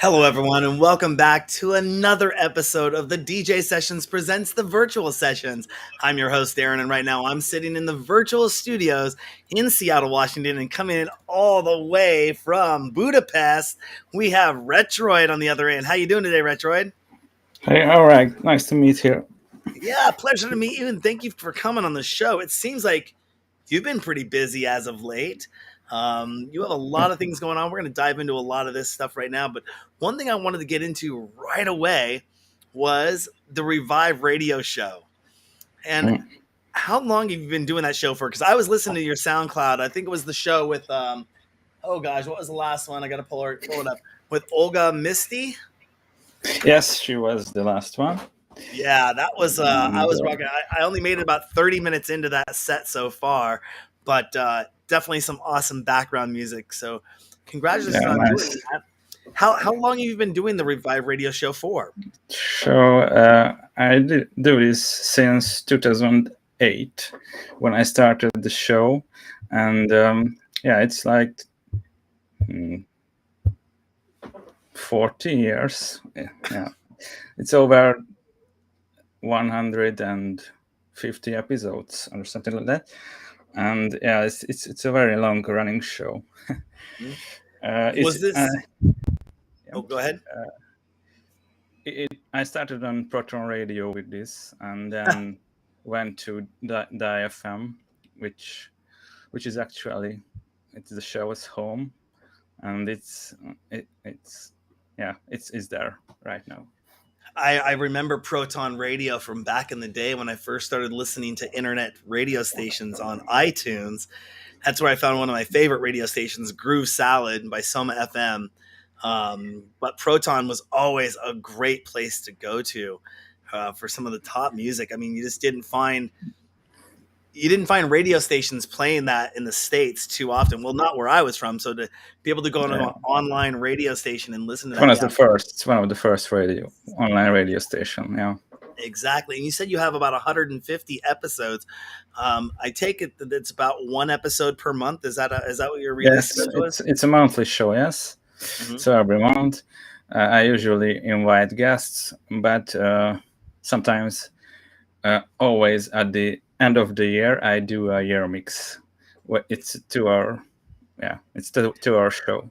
Hello, everyone, and welcome back to another episode of the DJ Sessions Presents the Virtual Sessions. I'm your host, Aaron, and right now I'm sitting in the virtual studios in Seattle, Washington, and coming in all the way from Budapest. We have Retroid on the other end. How you doing today, Retroid? Hey, all right. Nice to meet you. Yeah, pleasure to meet you, and thank you for coming on the show. It seems like you've been pretty busy as of late. You have a lot of things going on. We're going to dive into a lot of this stuff right now. But one thing I wanted to get into right away was the Revive radio show. And Mm. how long have you been doing that show for? Because I was listening to your SoundCloud. I think it was the show with, oh gosh, what was the last one? I got to pull it up. With Olga Misty. Yes, she was the last one. Yeah, that was I And, was rocking. I only made it about 30 minutes into that set so far, but definitely some awesome background music. So congratulations yeah, on doing nice. that. How long have you been doing the Revive radio show for? So I do this since 2008 when I started the show, and yeah, it's like 40 years. Yeah, it's over 150 episodes or something like that. And yeah, it's a very long running show. Was this? Yeah. Oh, go ahead. I started on Proton Radio with this, and then went to the IFM, which is actually it's the show's home, and it's there right now. I remember Proton Radio from back in the day when I first started listening to internet radio stations on iTunes. That's where I found one of my favorite radio stations, Groove Salad by Soma FM. But Proton was always a great place to go to for some of the top music. I mean, you didn't find radio stations playing that in the States too often. Well, not where I was from. So to be able to go on an online radio station and listen to that, It's one of the first online radio station. Yeah. exactly. And you said you have about 150 episodes. I take it that it's about one episode per month. Is that what your release schedule is? It's a monthly show. Yes. Mm-hmm. So every month, I usually invite guests, but sometimes, always at the end of the year, I do a year mix. It's 2 hour. Yeah, it's the 2 hour show.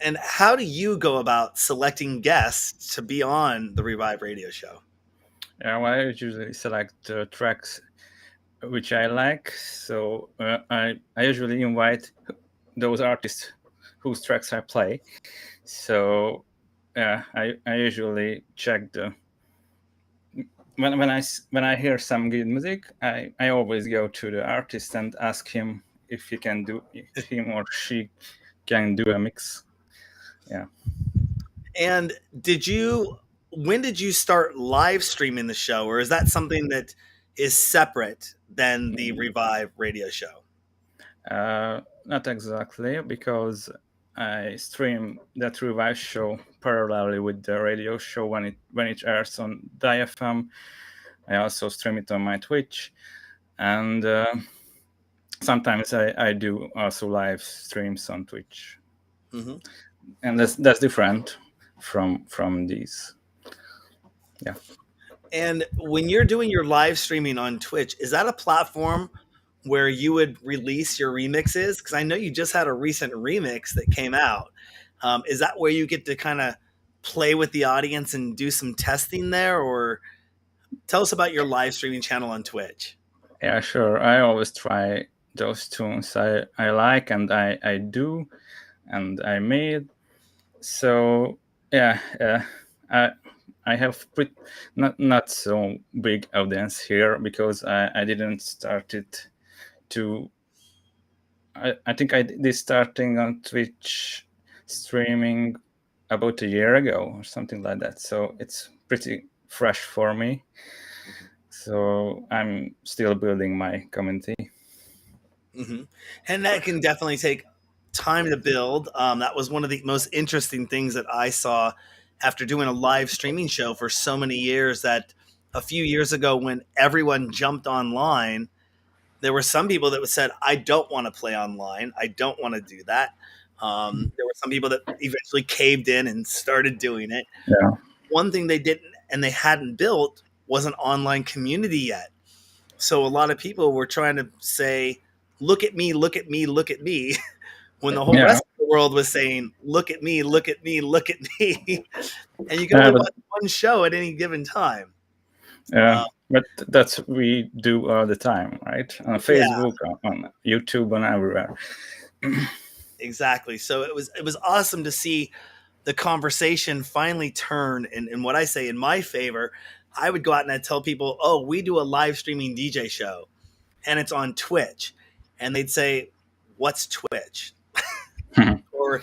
And how do you go about selecting guests to be on the Revive radio show? Yeah, well, I usually select tracks which I like. So I usually invite those artists whose tracks I play. So yeah, I usually check when I hear some good music, I always go to the artist and ask him if him or she can do a mix. Yeah. And when did you start live streaming the show, or is that something that is separate than the Revive radio show? Not exactly, because I stream that Revive show parallelly with the radio show when it airs on DFM. I also stream it on my Twitch, and sometimes I do also live streams on Twitch. Mm-hmm. And that's different from these. Yeah. And when you're doing your live streaming on Twitch, is that a platform where you would release your remixes? Because I know you just had a recent remix that came out. Is that where you get to kind of play with the audience and do some testing there? Or tell us about your live streaming channel on Twitch. Yeah, sure. I always try those tunes I like, and I do, and I made. So yeah, I have not so big audience here because I didn't start it to. I think I did starting on Twitch streaming about a year ago or something like that. So it's pretty fresh for me. So I'm still building my community. Mm-hmm. And that can definitely take time to build. That was one of the most interesting things that I saw after doing a live streaming show for so many years, that a few years ago when everyone jumped online, there were some people that said, I don't want to play online. I don't want to do that. There were some people that eventually caved in and started doing it. Yeah. One thing they didn't and they hadn't built was an online community yet. So a lot of people were trying to say, look at me, look at me, look at me, when the whole Yeah. rest of the world was saying, look at me, look at me, look at me. And you can Yeah, only but watch one show at any given time. yeah, but that's we do all the time, right? On Yeah, Facebook, on YouTube, and everywhere. exactly. So it was awesome to see the conversation finally turn in what I say in my favor. I would go out and I'd tell people, oh, we do a live streaming DJ show and it's on Twitch. And they'd say, what's Twitch? Or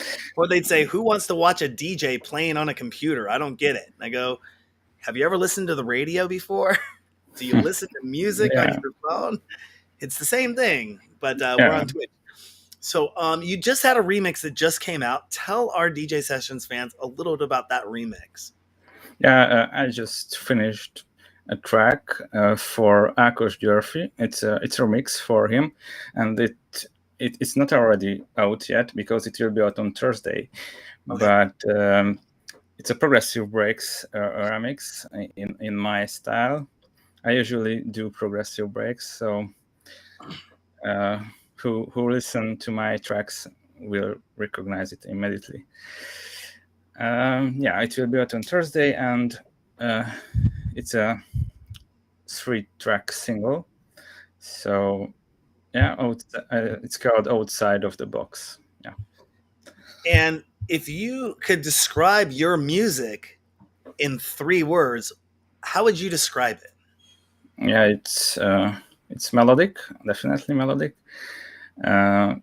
they'd say, who wants to watch a DJ playing on a computer? I don't get it. And I go, have you ever listened to the radio before? Do you listen to music on Yeah, your phone? It's the same thing, but we're yeah, on Twitch. So you just had a remix that just came out. Tell our DJ Sessions fans a little bit about that remix. yeah. I just finished a track for Akos Györfi. It's a remix for him, and it's not already out yet because it will be out on Thursday. Okay. But it's a progressive breaks remix in my style. I usually do progressive breaks, so who listen to my tracks will recognize it immediately. Yeah, it will be out on Thursday, and it's a 3-track single. So yeah, it's called Outside of the Box. Yeah. And if you could describe your music in 3 words, how would you describe it? Yeah, it's melodic, definitely melodic. I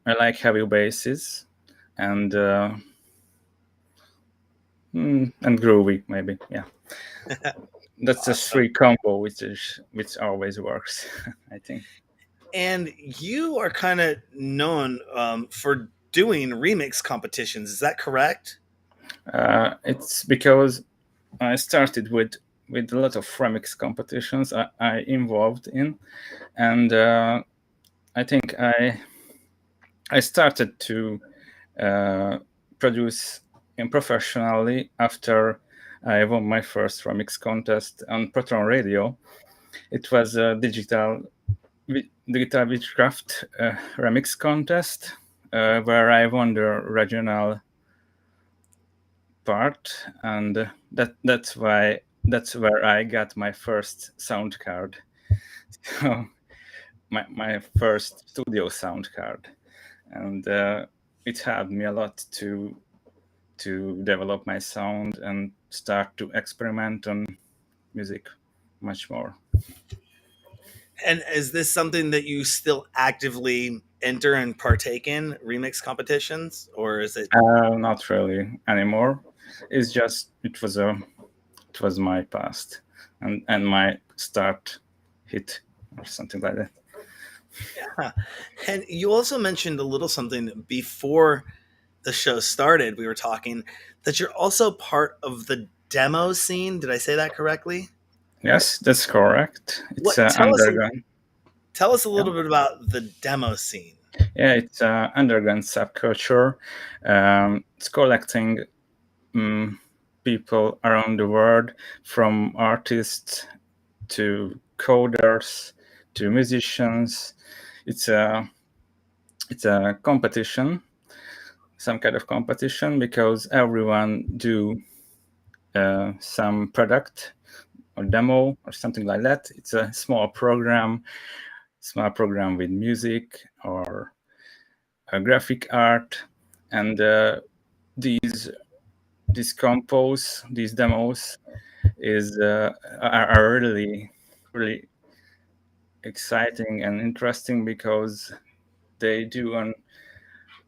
like heavy basses and groovy, maybe. Yeah, that's a Awesome. 3 combo, which always works. I think. And you are kind of known for doing remix competitions. Is that correct? It's because I started with a lot of remix competitions I involved in, and I think I started to produce professionally after I won my first remix contest on Proton Radio. It was a digital witchcraft remix contest where I won the regional part, and that's where I got my first sound card. So my first studio sound card, and it helped me a lot to develop my sound and start to experiment on music much more. And is this something that you still actively enter and partake in remix competitions, or is it? Not really anymore. It's just it was my past and my start hit or something like that. Yeah. And you also mentioned a little something before the show started. We were talking that you're also part of the demo scene. Did I say that correctly? Yes, that's correct. It's What tell us a Yeah. little bit about the demo scene. Yeah, it's underground subculture. It's collecting people around the world, from artists to coders to musicians. It's a competition, some kind of competition, because everyone do some product or demo or something like that. It's a small program with music or graphic art, and these these demos are really exciting and interesting because they do on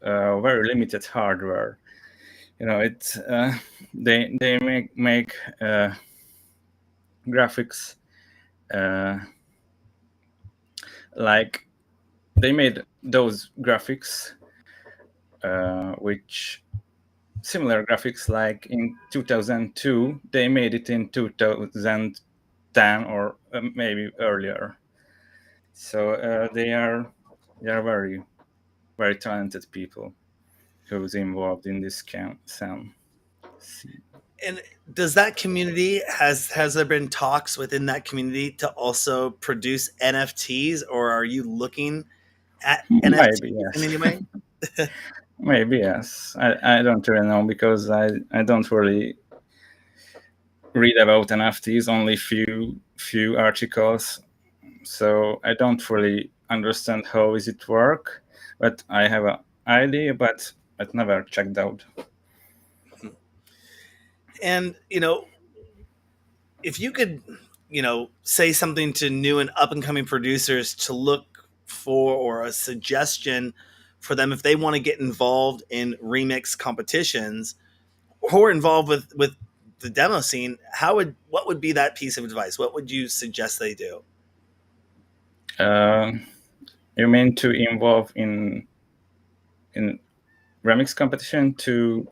very limited hardware. It's they make graphics like they made those graphics which similar graphics like in 2002. They made it in 2010 or maybe earlier. So they are very very talented people who's involved in this scene. And does that community has there been talks within that community to also produce NFTs, or are you looking at Maybe NFTs in yes. any way? Maybe yes. I don't really know because I don't really read about NFTs, only few articles. So I don't really understand how is it work, but I have an idea, but I've never checked out. And if you could, say something to new and up and coming producers to look for, or a suggestion for them if they want to get involved in remix competitions or involved with the demo scene, what would be that piece of advice? What would you suggest they do? You mean to involve in remix competition to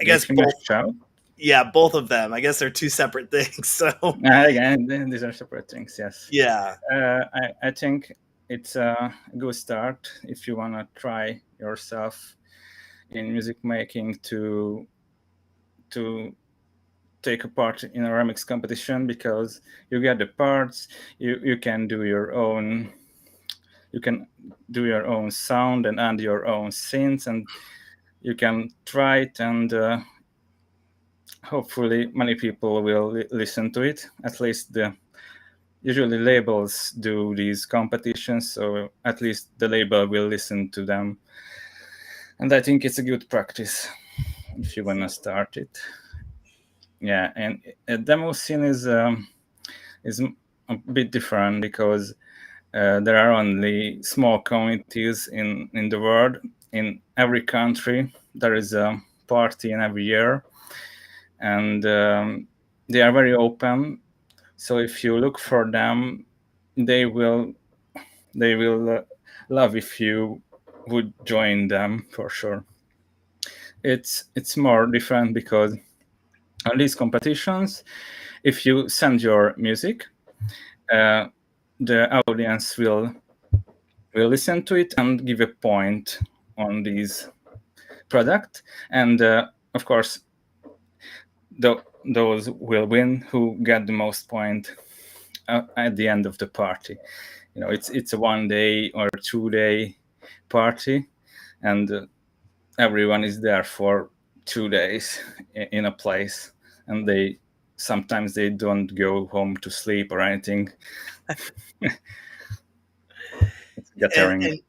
I guess making a both. show? Yeah, both of them. I guess they're two separate things. So Again, these are separate things. Yes. yeah. I think it's a good start if you want to try yourself in music making to take a part in a remix competition, because you get the parts, you can do your own sound and add your own synths, and you can try it, and hopefully many people will listen to it. At least usually labels do these competitions, so at least the label will listen to them, and I think it's a good practice if you want to start it. Yeah, and a demo scene is a bit different because there are only small communities in the world. In every country there is a party in every year, and they are very open. So if you look for them, they will love if you would join them for sure. It's more different because on these competitions, if you send your music, the audience will listen to it and give a point on this product, and of course those will win who get the most point at the end of the party. It's a 1 day or 2 day party, and everyone is there for 2 days in a place, and they sometimes they don't go home to sleep or anything. It's And gathering. and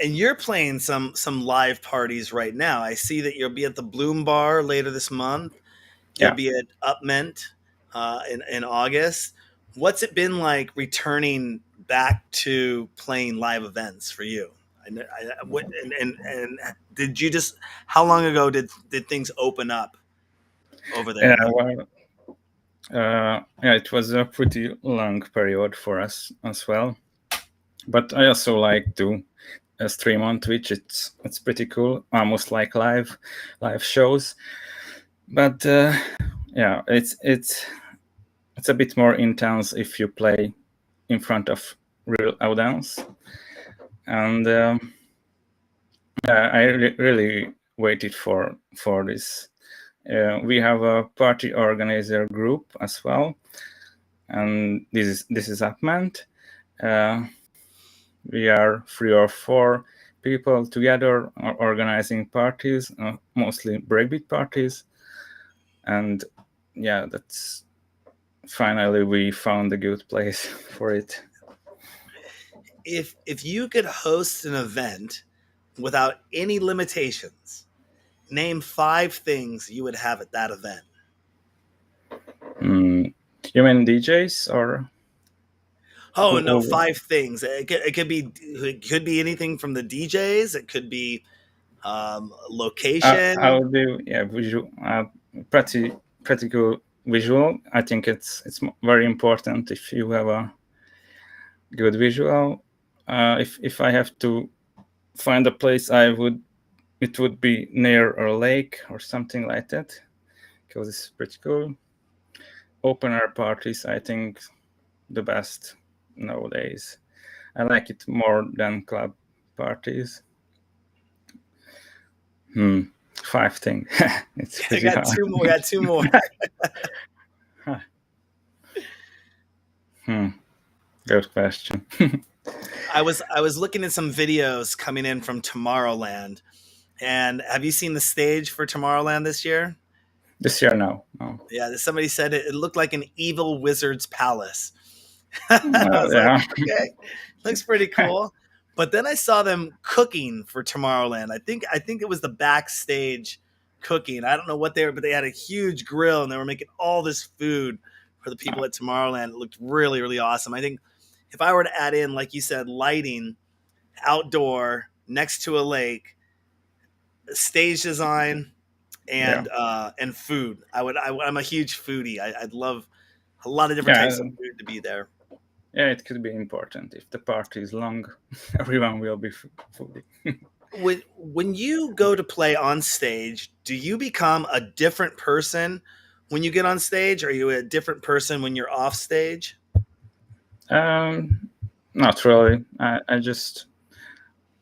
and you're playing some live parties right now. I see that you'll be at the Bloom Bar later this month. You'll Yeah. be at Upment in August. What's it been like returning back to playing live events for you? And did you just? How long ago did things open up over there Yeah, now? well, yeah, it was a pretty long period for us as well. But I also like to stream on Twitch. It's pretty cool, almost like live shows. But yeah, it's a bit more intense if you play in front of real audience. And I really waited for this. We have a party organizer group as well, and this is Upment. We are 3 or 4 people together organizing parties, mostly breakbeat parties, and yeah, that's finally we found a good place for it. If you could host an event without any limitations, name 5 things you would have at that event. You mean DJs or? Oh no, 5 things. It could be anything from the DJs. It could be location. I'll do visual, pretty good visual. I think it's very important if you have a good visual. If I have to find a place, it would be near a lake or something like that, because it's pretty cool. Open air parties, I think, the best nowadays. I like it more than club parties. Hmm. Five things. It's I pretty got hard. two more. We got two more. Hmm. Good question. I was looking at some videos coming in from Tomorrowland, and have you seen the stage for Tomorrowland this year? This year, no. No. Yeah, somebody said it looked like an evil wizard's palace. I was like, Yeah. okay, looks pretty cool. But then I saw them cooking for Tomorrowland. I think it was the backstage cooking. I don't know what they were, but they had a huge grill and they were making all this food for the people at Tomorrowland. It looked really, really awesome. I think if I were to add in, like you said, lighting, outdoor, next to a lake, stage design, Yeah. and food, I'm a huge foodie. I'd love a lot of different Yeah. types of food to be there. Yeah. It could be important if the party is long. Everyone will be fully. When you go to play on stage, do you become a different person when you get on stage? Or are you a different person when you're off stage? Um, Not really. I just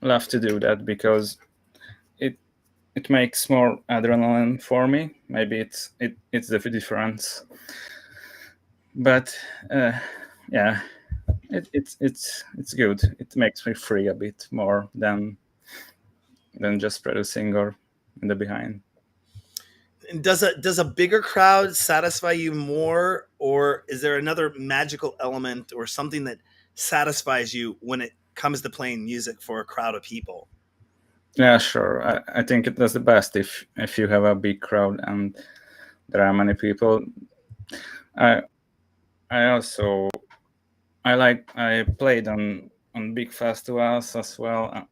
love to do that because it it makes more adrenaline for me. Maybe it's the difference, but yeah, it's good. It makes me free a bit more than just producing or in the behind. And does a bigger crowd satisfy you more, or is there another magical element or something that satisfies you when it comes to playing music for a crowd of people? Yeah, sure. I think it does the best if you have a big crowd and there are many people. I I also I played on big festivals as well,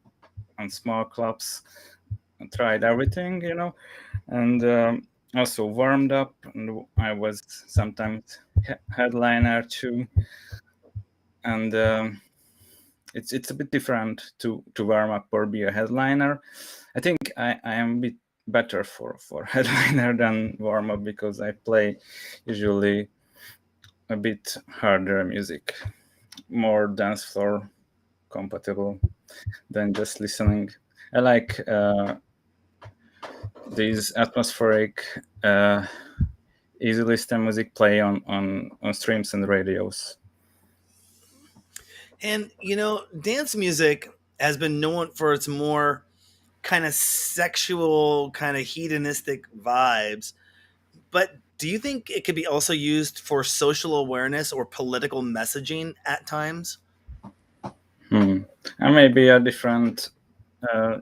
on small clubs. I tried everything, and also warmed up, and I was sometimes headliner too. And it's a bit different to warm up or be a headliner. I think I am a bit better for headliner than warm up because I play usually a bit harder music, more dance floor compatible than just listening. I like these atmospheric, easy listen music play on streams and radios. And dance music has been known for its more kind of sexual, kind of hedonistic vibes. But do you think it could be also used for social awareness or political messaging at times? And maybe a different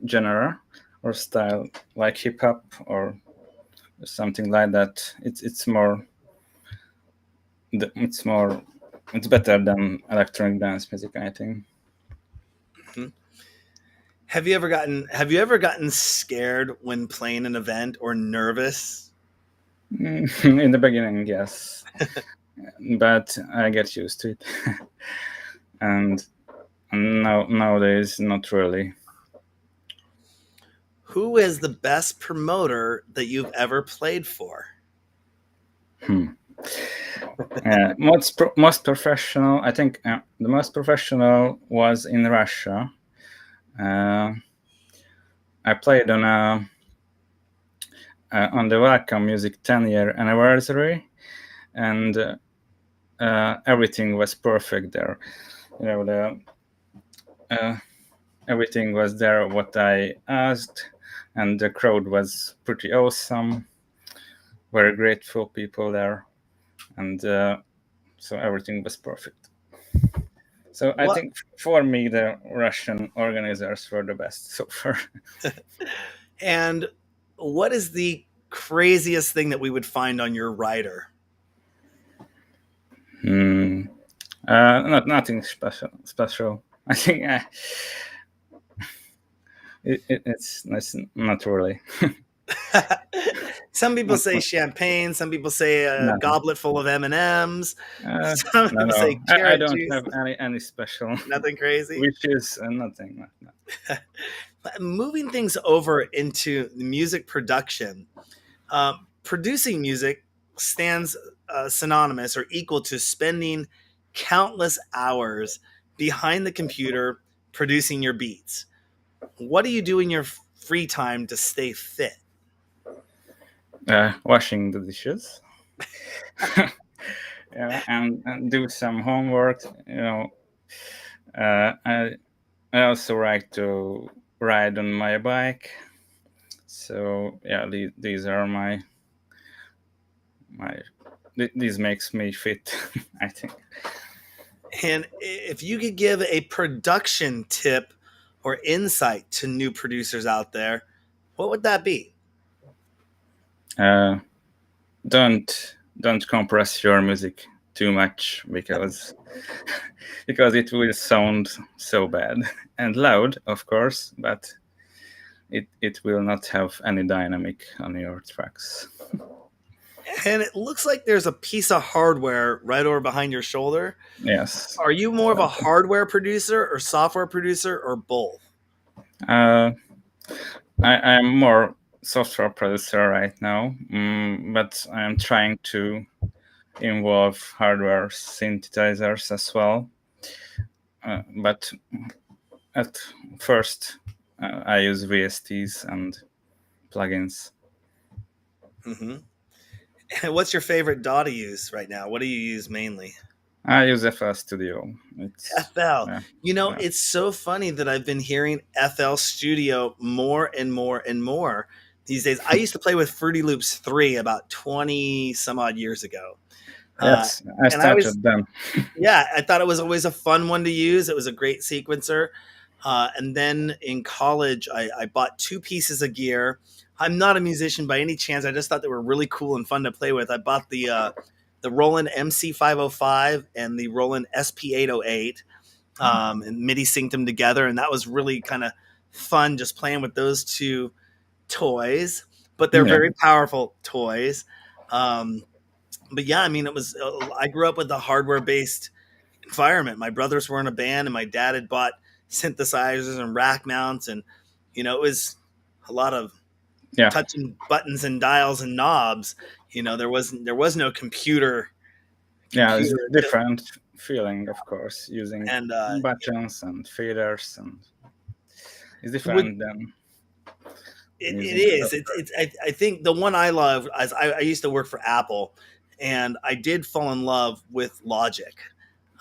genre or style, like hip hop or something like that. It's more it's better than electronic dance music, I think. Hmm. Have you ever gotten scared when playing an event or nervous? In the beginning, yes, but I get used to it, and nowadays not really. Who is the best promoter that you've ever played for? Hmm. Most professional, I think, the most professional was in Russia. Uh, I played on the Welcome Music 10-year anniversary, and everything was perfect there. The everything was there what I asked, and the crowd was pretty awesome. Very grateful people there, and so everything was perfect. So I What think for me, the Russian organizers were the best so far. and what is the craziest thing that we would find on your rider? Hmm. Not nothing special. Special. I think it's not really. Some people say champagne. Some people say a No, goblet full of M&Ms. Some no, people say no. I carrot don't juice. have any special Nothing crazy. wishes and nothing. No. Moving things over into music production, producing music stands synonymous or equal to spending countless hours behind the computer producing your beats. What do you do in your free time to stay fit? Washing the dishes. Yeah, and do some homework. I also like to ride on my bike. So yeah, these are my these makes me fit. I think. And if you could give a production tip or insight to new producers out there, what would that be? Uh, don't compress your music too much because it will sound so bad and loud, of course, but it will not have any dynamic on your tracks. And it looks like there's a piece of hardware right over behind your shoulder. Yes. Are you more of a hardware producer or software producer or both? I'm more software producer right now, but I'm trying to involve hardware synthesizers as well. But at first, I use VSTs and plugins. Mm-hmm. And what's your favorite DAW to use right now? What do you use mainly? I use FL Studio. It's FL. yeah, yeah. It's so funny that I've been hearing FL Studio more and more and more these days. I used to play with Fruity Loops 3 about 20 some odd years ago. Yes, I And I was, started them. yeah, I thought it was always a fun one to use. It was a great sequencer. And then in college, I bought two pieces of gear. I'm not a musician by any chance. I just thought they were really cool and fun to play with. I bought the Roland MC505 and the Roland SP808, and MIDI synced them together, and that was really kind of fun just playing with those two toys. But they're Yeah. very powerful toys. But yeah, I mean, it was. I grew up with a hardware-based environment. My brothers were in a band, and my dad had bought synthesizers and rack mounts, and it was a lot of Yeah. touching buttons and dials and knobs. There was no computer. Yeah, it's a different feeling, of course, using And buttons and faders, and it's different than it using is. software. I think the one I love, as I used to work for Apple, and I did fall in love with Logic.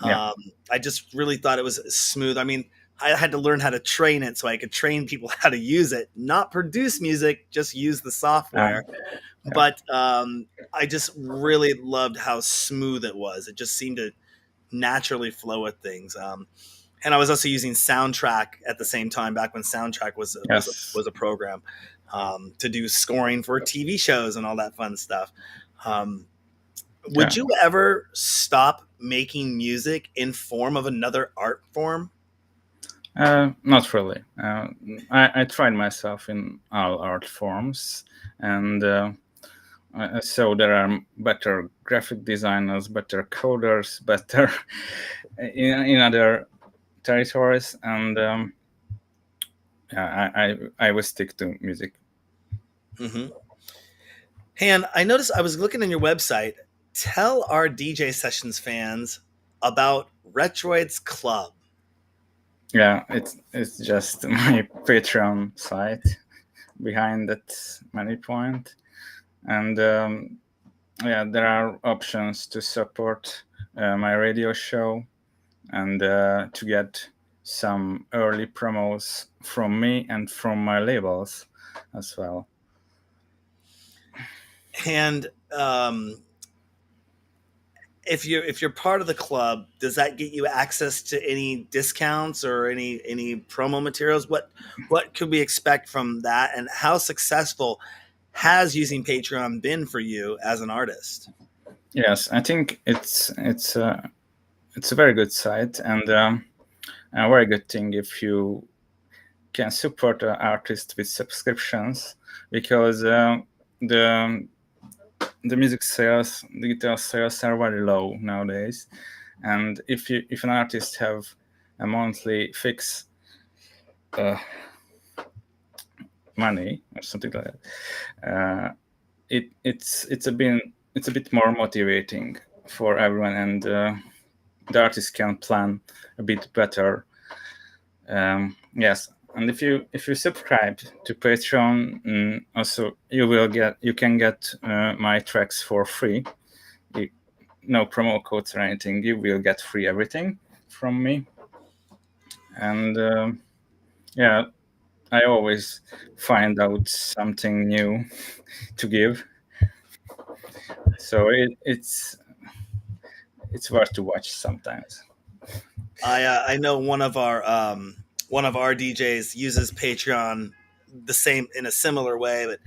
Yeah. I just really thought it was smooth. I mean, I had to learn how to train it so I could train people how to use it, not produce music, just use the software. Yeah. But I just really loved how smooth it was. It just seemed to naturally flow with things. And I was also using Soundtrack at the same time, back when Soundtrack was a program to do scoring for TV shows and all that fun stuff. Would you ever stop making music in form of another art form? Not really. I tried myself in all art forms, and so there are better graphic designers, better coders, better in other territories, and I will stick to music. Mm-hmm. And I noticed, I was looking on your website. Tell our DJ Sessions fans about Retroid's Club. Yeah, it's just my Patreon site behind that money point, and there are options to support my radio show and to get some early promos from me and from my labels as well. And if you're part of the club, does that get you access to any discounts or any promo materials? What could we expect from that, and how successful has using Patreon been for you as an artist? Yes, I think it's a very good site and a very good thing if you can support an artist with subscriptions, because the music sales, digital sales are very low nowadays, and if an artist have a monthly fix money or something like that, it's a bit more motivating for everyone, and the artist can plan a bit better. Yes, And if you subscribe to Patreon, also you can get my tracks for free. No promo codes or anything. You will get free everything from me. And yeah, I always find out something new to give. So it's worth to watch sometimes. I know one of our DJs uses Patreon the same in a similar way, but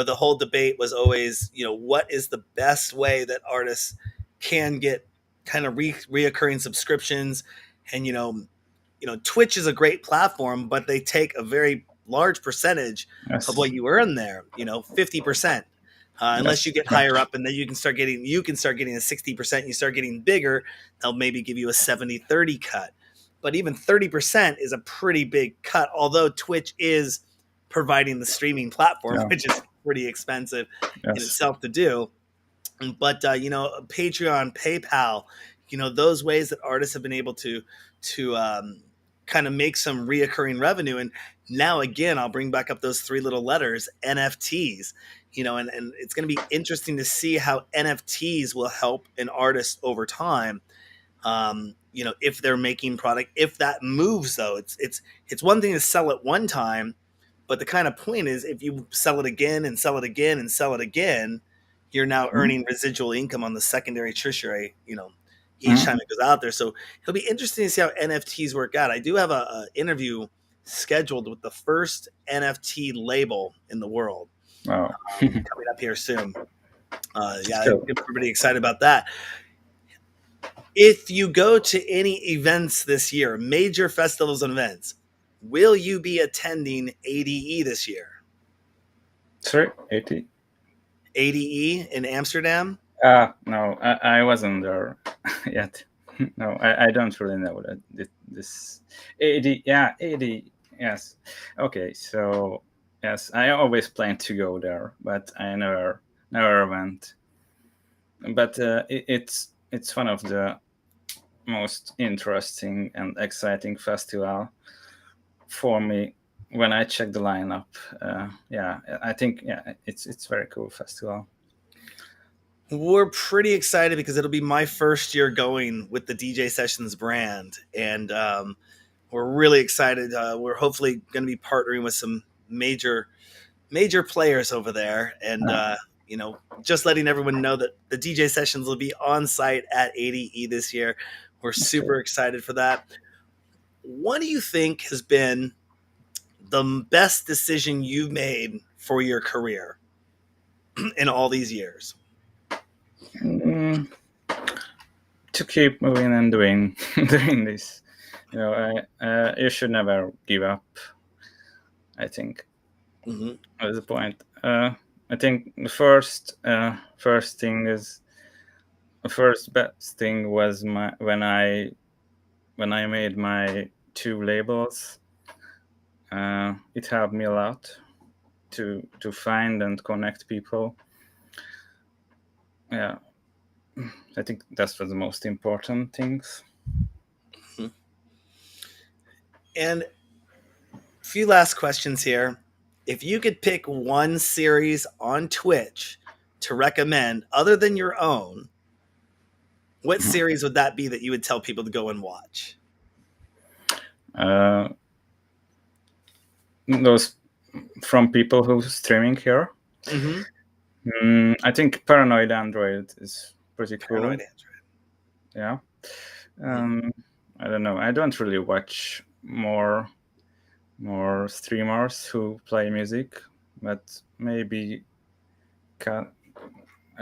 the whole debate was always what is the best way that artists can get kind of reoccurring subscriptions, and Twitch is a great platform, but they take a very large percentage Yes. of what you earn there, 50%. Unless you get Yes. higher up, and then you can start getting a 60%. You start getting bigger, they'll maybe give you a 70-30 cut. But even 30% is a pretty big cut, although Twitch is providing the streaming platform, Yeah. which is pretty expensive in Yes. itself to do. But Patreon, PayPal, those ways that artists have been able to kind of make some reoccurring revenue. And now again, I'll bring back up those three little letters, NFTs. And it's going to be interesting to see how NFTs will help an artist over time. If they're making product, if that moves, though, it's one thing to sell it one time, but the kind of point is if you sell it again and sell it again and sell it again, you're now earning residual income on the secondary, tertiary, each time it goes out there. So it'll be interesting to see how NFTs work out. I do have a interview scheduled with the first NFT label in the world. Wow. Coming up here soon. I'm pretty excited about that. If you go to any events this year, major festivals and events, will you be attending ADE this year? Sorry, 80? ADE in Amsterdam? No, I wasn't there yet. No, I don't really know that this 80. Yeah, 80. Yes. Okay, so yes, I always planned to go there, but I never went. But it's one of the most interesting and exciting festival for me. When I check the lineup, I think it's very cool festival. We're pretty excited because it'll be my first year going with the DJ Sessions brand, and we're really excited. We're hopefully going to be partnering with some major players over there, and just letting everyone know that the DJ Sessions will be on site at ADE this year. We're super excited for that. What do you think has been the best decision you've made for your career in all these years? To keep moving and doing this. You should never give up, I think. That's the point. I think the first best thing was when I made my 2 labels. It helped me a lot to find and connect people. Yeah, I think that's the most important things. And a few last questions here. If you could pick one series on Twitch to recommend other than your own, what series would that be that you would tell people to go and watch? Those from people who's streaming here. I think Paranoid Android is pretty cool. Paranoid Android. Yeah. I don't know. I don't really watch more streamers who play music, but maybe I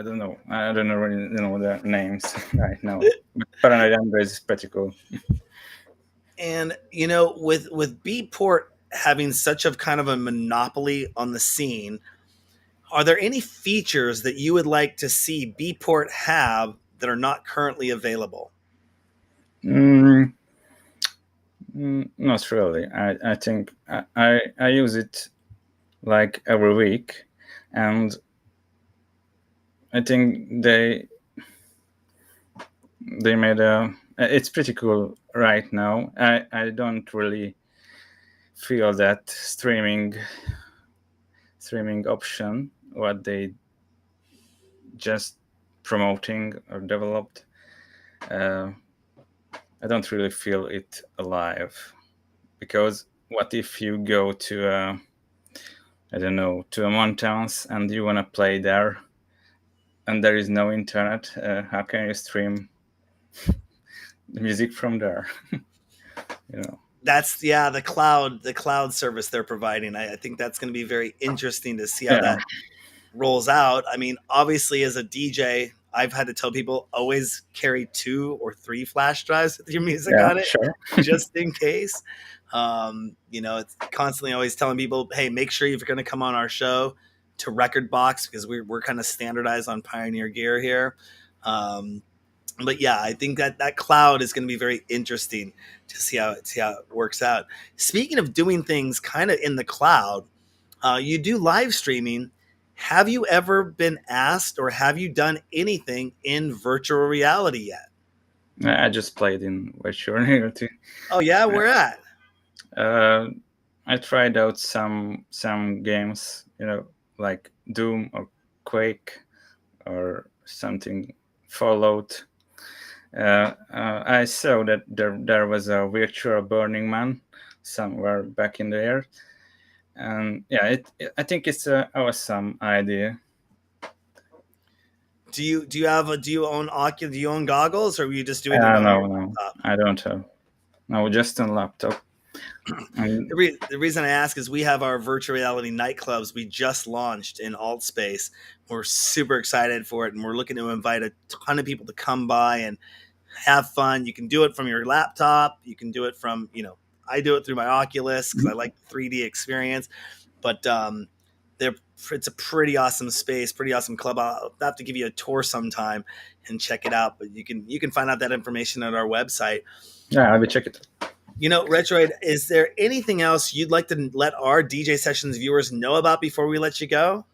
don't know. I don't really know their names right now. But Paranoid Android is pretty cool. And with BPort having such a kind of a monopoly on the scene, are there any features that you would like to see BPort have that are not currently available? Not really. I think I use it like every week, and I think they made it's pretty cool right now. I don't really feel that streaming option what they just promoting or developed, I don't really feel it alive. Because what if you go to I don't know, to a mountains and you want to play there and there is no internet? How can you stream the music from there? That's the cloud service they're providing. I think that's going to be very interesting to see how that rolls out. I mean, obviously, as a DJ, I've had to tell people always carry 2 or 3 flash drives with your music on it, sure. just in case. It's constantly always telling people, hey, make sure if you're going to come on our show to Record Box, because we're kind of standardized on Pioneer gear here. But yeah, I think that cloud is going to be very interesting to see how it works out. Speaking of doing things kind of in the cloud, you do live streaming. Have you ever been asked, or have you done anything in virtual reality yet? I just played in virtual reality. Oh yeah, where at? I tried out some games, like Doom or Quake or something, Fallout. I saw that there was a virtual Burning Man somewhere back in the air, and yeah, I think it's an awesome idea. Do you own Oculus? Do you own goggles, or are you just doing it on No, I don't have. No, just on laptop. The reason I ask is we have our virtual reality nightclubs we just launched in AltSpace. We're super excited for it, and we're looking to invite a ton of people to come by and have fun. You can do it from your laptop. You can do it from, I do it through my Oculus because I like the 3D experience. But it's a pretty awesome space, pretty awesome club. I'll have to give you a tour sometime and check it out. But you can find out that information at our website. Yeah, I will check it. Retroid, is there anything else you'd like to let our DJ Sessions viewers know about before we let you go?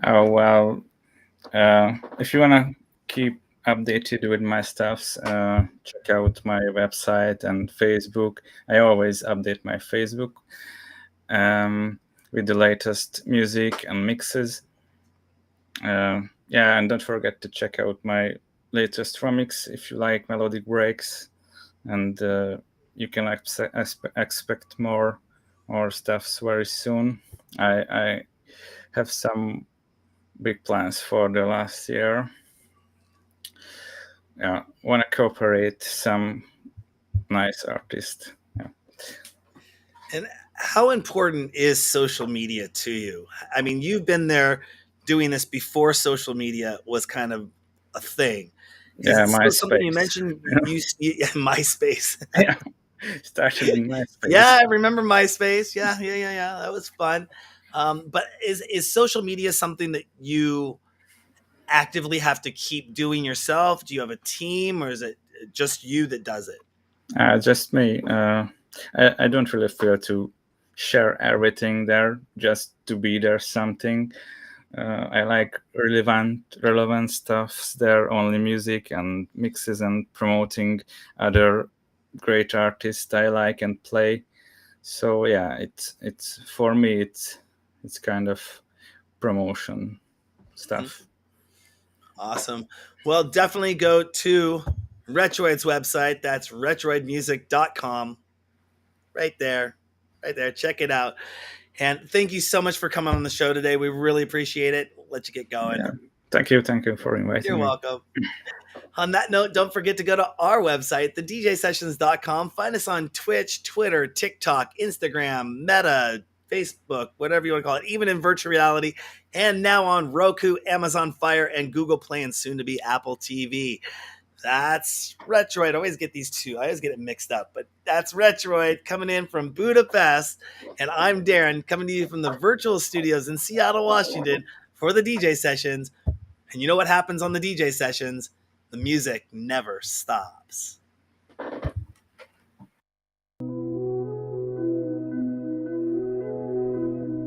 Oh, well, if you want to keep updated with my stuffs, check out my website and Facebook. I always update my Facebook with the latest music and mixes. And don't forget to check out my latest remix if you like melodic breaks. And you can expect more stuffs very soon. I have some big plans for the last year. Yeah, want to cooperate some nice artists. Yeah. And how important is social media to you? I mean, you've been there doing this before social media was kind of a thing. MySpace. Something you mentioned, MySpace. Yeah, started in MySpace. Yeah, I remember MySpace. Yeah. That was fun. But is social media something that you actively have to keep doing yourself? Do you have a team, or is it just you that does it? Just me. I don't really feel to share everything there, just to be there something. I like relevant stuff there, only music and mixes and promoting other great artists I like and play. So yeah, it's for me it's kind of promotion stuff. Awesome. Well, definitely go to Retroid's website. That's retroidmusic.com. Right there. Check it out. And thank you so much for coming on the show today. We really appreciate it. We'll let you get going. Yeah. Thank you for inviting me. You're welcome. On that note, don't forget to go to our website, thedjsessions.com. Find us on Twitch, Twitter, TikTok, Instagram, Meta, Facebook, whatever you want to call it, even in virtual reality, and now on Roku, Amazon Fire, and Google Play, and soon to be Apple TV. That's Retroid. I always get these two. I always get it mixed up, but that's Retroid coming in from Budapest, and I'm Darren coming to you from the virtual studios in Seattle, Washington for the DJ Sessions. And you know what happens on the DJ Sessions? The music never stops.